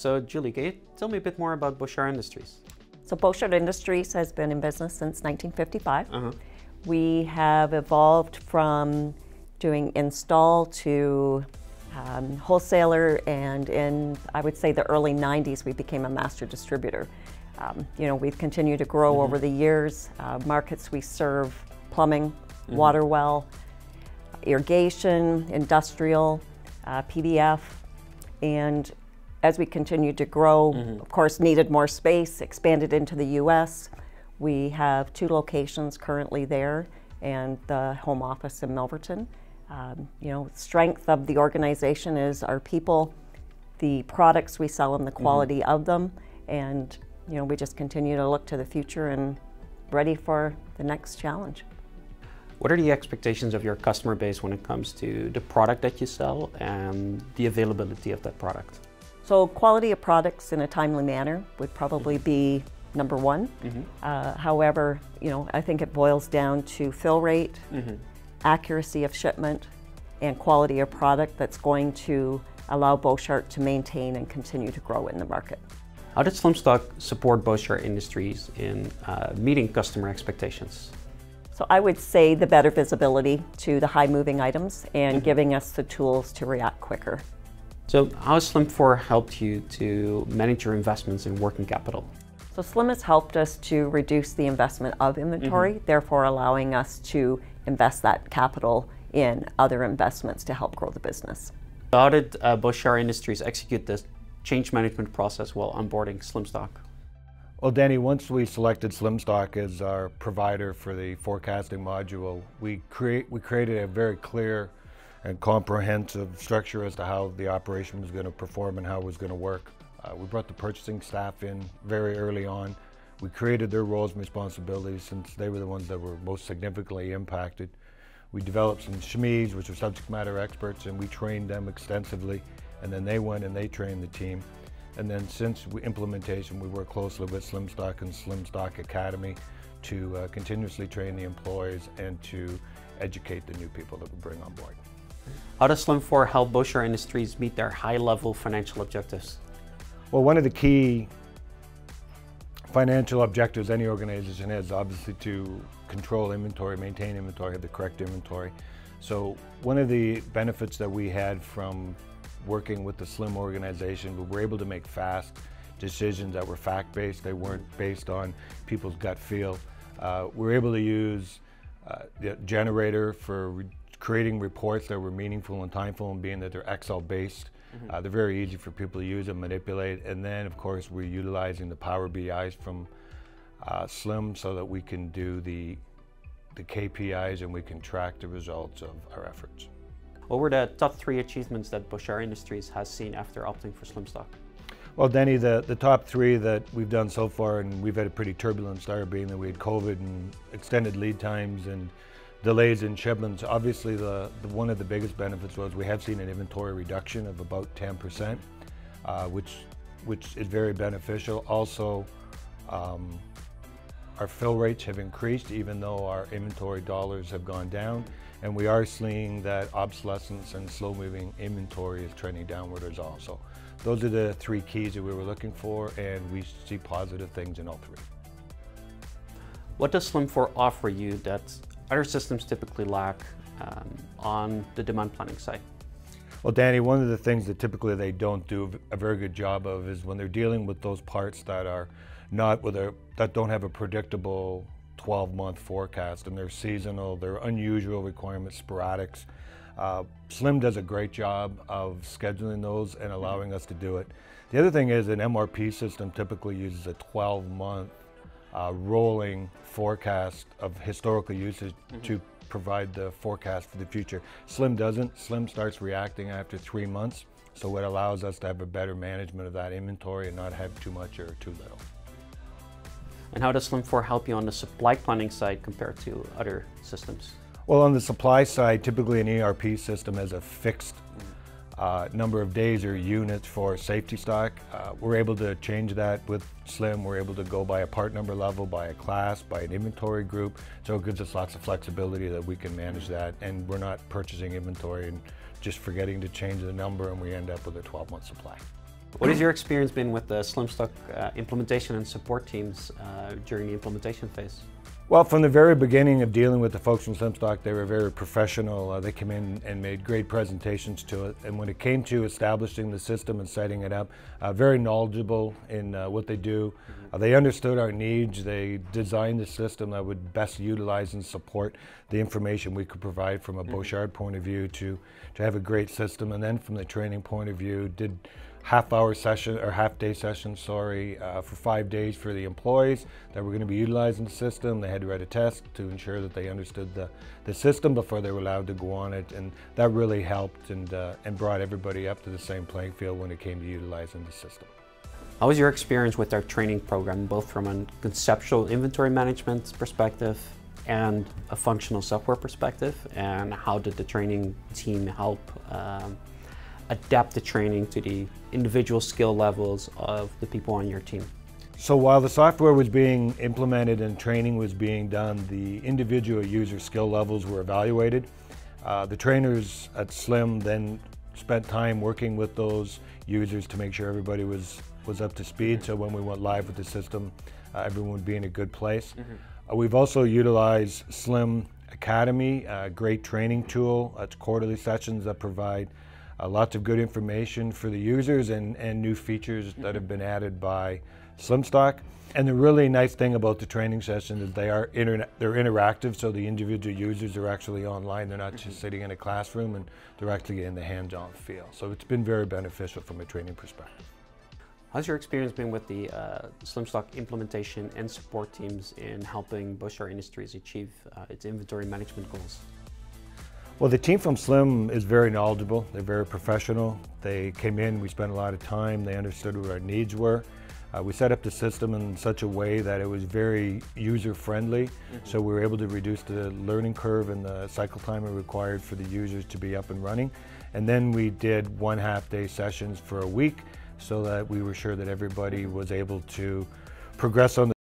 So Julie, can you tell me a bit more about Boshart Industries? So Boshart Industries has been in business since 1955. We have evolved from doing install to wholesaler, and in, I would say, the early 90s, we became a master distributor. We've continued to grow over the years. Markets we serve: plumbing, water well, irrigation, industrial, PVF, and as we continued to grow, of course, needed more space, expanded into the U.S. We have 2 locations currently there and the home office in Milverton. Strength of the organization is our people, the products we sell and the quality of them, and we just continue to look to the future and ready for the next challenge. What are the expectations of your customer base when it comes to the product that you sell and the availability of that product? So quality of products in a timely manner would probably be number 1. However, I think it boils down to fill rate, accuracy of shipment, and quality of product that's going to allow Boshart to maintain and continue to grow in the market. How did Slimstock support Boshart Industries in meeting customer expectations? So I would say the better visibility to the high moving items and giving us the tools to react quicker. So how has Slim4 helped you to manage your investments in working capital? So Slim has helped us to reduce the investment of inventory, therefore allowing us to invest that capital in other investments to help grow the business. How did Boshart Industries execute this change management process while onboarding Slimstock? Well, Danny, once we selected Slimstock as our provider for the forecasting module, we created a very clear and comprehensive structure as to how the operation was going to perform and how it was going to work. We brought the purchasing staff in very early on. We created their roles and responsibilities since they were the ones that were most significantly impacted. We developed some SMEs, which are subject matter experts, and we trained them extensively. And then they went and they trained the team. And then since implementation, we work closely with Slimstock and Slimstock Academy to continuously train the employees and to educate the new people that we bring on board. How does Slim4 help Boshart Industries meet their high-level financial objectives? Well, one of the key financial objectives any organization has, obviously, to control inventory, maintain inventory, have the correct inventory. So one of the benefits that we had from working with the Slim organization, we were able to make fast decisions that were fact-based. They weren't based on people's gut feel. We were able to use the generator for creating reports that were meaningful and timeful, and being that they're Excel-based. They're very easy for people to use and manipulate. And then, of course, we're utilizing the Power BIs from Slim so that we can do the KPIs and we can track the results of our efforts. What were the top 3 achievements that Boshart Industries has seen after opting for Slimstock? Well, Denny, the top 3 that we've done so far, and we've had a pretty turbulent start, being that we had COVID and extended lead times and delays in shipments. Obviously, one of the biggest benefits was we have seen an inventory reduction of about 10%, which is very beneficial. Also, our fill rates have increased even though our inventory dollars have gone down, and we are seeing that obsolescence and slow-moving inventory is trending downward as well. So those are the 3 keys that we were looking for, and we see positive things in all 3. What does Slim4 offer you that other systems typically lack on the demand planning side? Well, Danny, one of the things that typically they don't do a very good job of is when they're dealing with those parts that are that don't have a predictable 12-month forecast, and they're seasonal, they're unusual requirements, sporadics. Slim does a great job of scheduling those and allowing us to do it. The other thing is an MRP system typically uses a 12-month rolling forecast of historical usage to provide the forecast for the future. Slim doesn't. Slim starts reacting after 3 months, so it allows us to have a better management of that inventory and not have too much or too little. And how does Slim4 help you on the supply planning side compared to other systems? Well, on the supply side, typically an ERP system has a fixed number of days or units for safety stock. We're able to change that with Slim. We're able to go by a part number level, by a class, by an inventory group. So it gives us lots of flexibility that we can manage that, and we're not purchasing inventory and just forgetting to change the number and we end up with a 12-month supply. What has your experience been with the Slimstock implementation and support teams during the implementation phase? Well, from the very beginning of dealing with the folks from Slimstock, they were very professional. They came in and made great presentations to it. And when it came to establishing the system and setting it up, very knowledgeable in what they do. They understood our needs. They designed the system that would best utilize and support the information we could provide from a Boshart point of view to have a great system. And then from the training point of view, did half-day sessions, for 5 days for the employees that were going to be utilizing the system. They had to write a test to ensure that they understood the system before they were allowed to go on it, and that really helped and brought everybody up to the same playing field when it came to utilizing the system. How was your experience with our training program, both from a conceptual inventory management perspective and a functional software perspective, and how did the training team help adapt the training to the individual skill levels of the people on your team? So while the software was being implemented and training was being done, the individual user skill levels were evaluated. The trainers at Slim then spent time working with those users to make sure everybody was up to speed, so when we went live with the system, everyone would be in a good place. We've also utilized Slim Academy, a great training tool. It's quarterly sessions that provide lots of good information for the users and new features that have been added by Slimstock. And the really nice thing about the training sessions is they're interactive, so the individual users are actually online. They're not just sitting in a classroom, and they're actually getting the hands-on feel. So it's been very beneficial from a training perspective. How's your experience been with the Slimstock implementation and support teams in helping Boshart Industries achieve its inventory management goals? Well, the team from Slim is very knowledgeable. They're very professional. They came in, we spent a lot of time, they understood what our needs were. We set up the system in such a way that it was very user-friendly, so we were able to reduce the learning curve and the cycle time required for the users to be up and running. And then we did 1 half-day sessions for a week so that we were sure that everybody was able to progress on